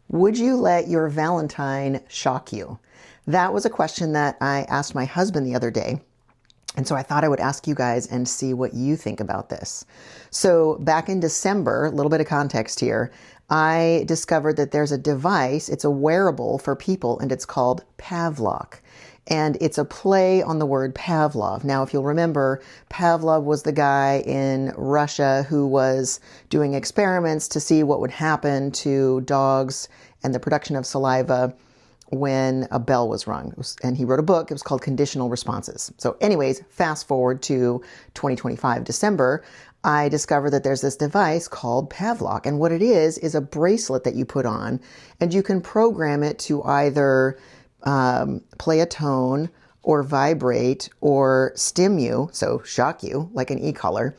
Would you let your Valentine shock you? That was a question that I asked my husband the other day. And so I thought I would ask you guys and see what you think about this. So back in December, a little bit of context here, I discovered that there's a device, it's a wearable for people, and it's called Pavlok. And it's a play on the word Pavlov. Now, if you'll remember, Pavlov was the guy in Russia who was doing experiments to see what would happen to dogs and the production of saliva when a bell was rung. And he wrote a book. It was called Conditional Responses. So anyways, fast forward to 2025, December, I discovered that there's this device called Pavlok. And what it is a bracelet that you put on, and you can program it to either play a tone or vibrate or stim you, so shock you, like an e-collar,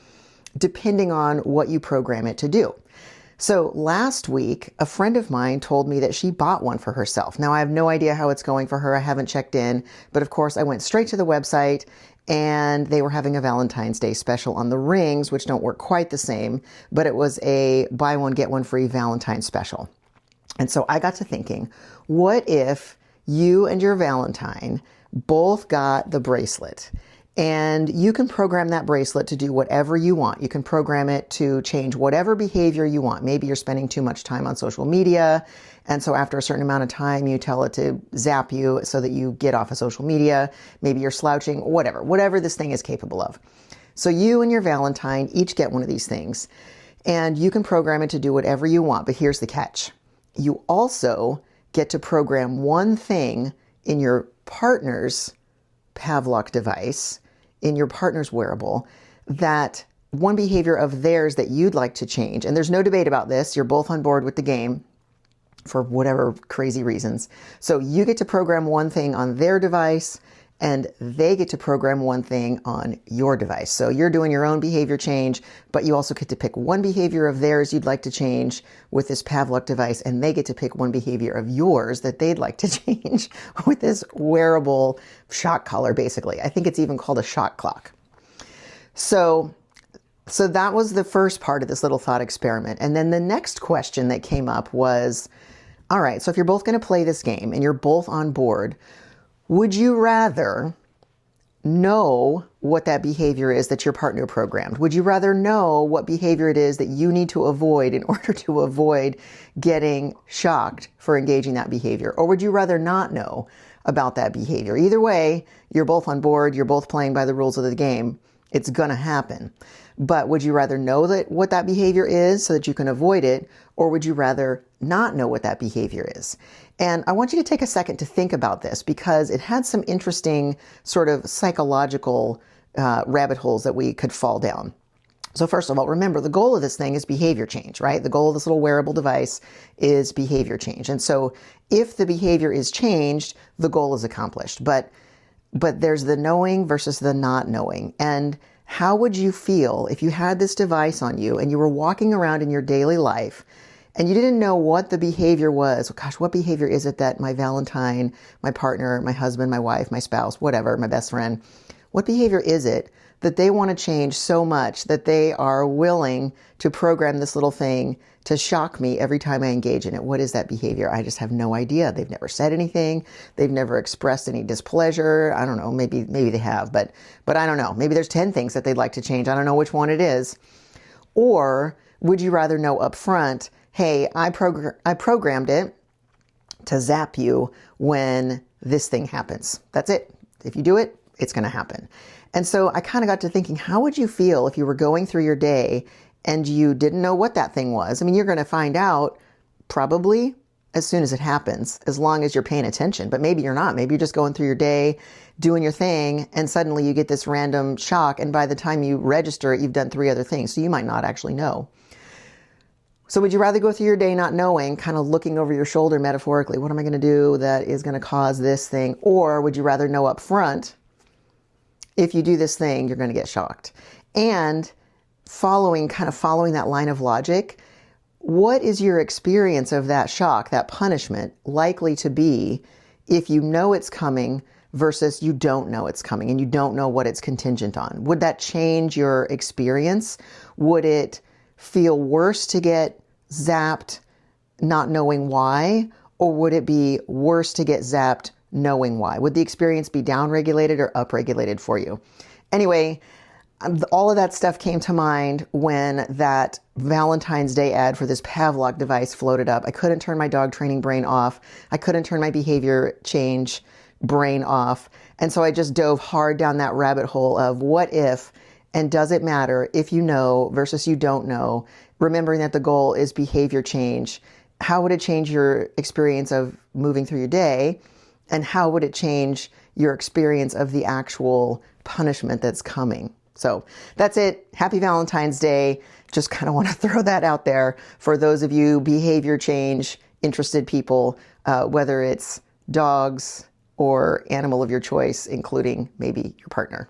depending on what you program it to do. So last week, a friend of mine told me that she bought one for herself. Now, I have no idea how it's going for her. I haven't checked in, but of course I went straight to the website and they were having a Valentine's Day special on the rings, which don't work quite the same, but it was a buy one, get one free Valentine special. And so I got to thinking, what if you and your Valentine both got the bracelet? And you can program that bracelet to do whatever you want. You can program it to change whatever behavior you want. Maybe you're spending too much time on social media, and so after a certain amount of time, you tell it to zap you so that you get off of social media. Maybe you're slouching, whatever this thing is capable of. So you and your Valentine each get one of these things, and you can program it to do whatever you want. But here's the catch. You also get to program one thing in your partner's Pavlok device, in your partner's wearable, that one behavior of theirs that you'd like to change. And there's no debate about this. You're both on board with the game for whatever crazy reasons. So you get to program one thing on their device and they get to program one thing on your device. So you're doing your own behavior change, but you also get to pick one behavior of theirs you'd like to change with this Pavlok device, and they get to pick one behavior of yours that they'd like to change with this wearable shock collar, basically. I think it's even called a shock clock. So that was the first part of this little thought experiment. And then the next question that came up was, all right, so if you're both going to play this game and you're both on board, would you rather know what that behavior is that your partner programmed? Would you rather know what behavior it is that you need to avoid in order to avoid getting shocked for engaging that behavior? Or would you rather not know about that behavior? Either way, you're both on board, you're both playing by the rules of the game. It's going to happen. But would you rather know what that behavior is so that you can avoid it? Or would you rather not know what that behavior is? And I want you to take a second to think about this, because it had some interesting sort of psychological rabbit holes that we could fall down. So first of all, remember, the goal of this thing is behavior change, right? The goal of this little wearable device is behavior change. And so if the behavior is changed, the goal is accomplished. But there's the knowing versus the not knowing. And how would you feel if you had this device on you and you were walking around in your daily life and you didn't know what the behavior was? Gosh, what behavior is it that my Valentine, my partner, my husband, my wife, my spouse, whatever, my best friend, what behavior is it that they want to change so much that they are willing to program this little thing to shock me every time I engage in it? What is that behavior? I just have no idea. They've never said anything. They've never expressed any displeasure. I don't know. Maybe they have, but I don't know. Maybe there's 10 things that they'd like to change. I don't know which one it is. Or would you rather know up front, hey, I programmed it to zap you when this thing happens. That's it. If you do it, it's going to happen. And so I kind of got to thinking, how would you feel if you were going through your day and you didn't know what that thing was? I mean, you're going to find out probably as soon as it happens, as long as you're paying attention. But maybe you're not. Maybe you're just going through your day, doing your thing, and suddenly you get this random shock. And by the time you register it, you've done 3 other things. So you might not actually know. So would you rather go through your day not knowing, kind of looking over your shoulder metaphorically, what am I going to do that is going to cause this thing? Or would you rather know up front, if you do this thing, you're going to get shocked? And following that line of logic, what is your experience of that shock, that punishment, likely to be if you know it's coming versus you don't know it's coming and you don't know what it's contingent on? Would that change your experience? Would it feel worse to get zapped not knowing why, or would it be worse to get zapped knowing why? Would the experience be downregulated or upregulated for you? Anyway, all of that stuff came to mind when that Valentine's Day ad for this Pavlok device floated up. I couldn't turn my dog training brain off. I couldn't turn my behavior change brain off. And so I just dove hard down that rabbit hole of what if, and does it matter if you know versus you don't know, remembering that the goal is behavior change. How would it change your experience of moving through your day? And how would it change your experience of the actual punishment that's coming? So that's it. Happy Valentine's Day. Just kind of want to throw that out there for those of you behavior change interested people, whether it's dogs or animal of your choice, including maybe your partner.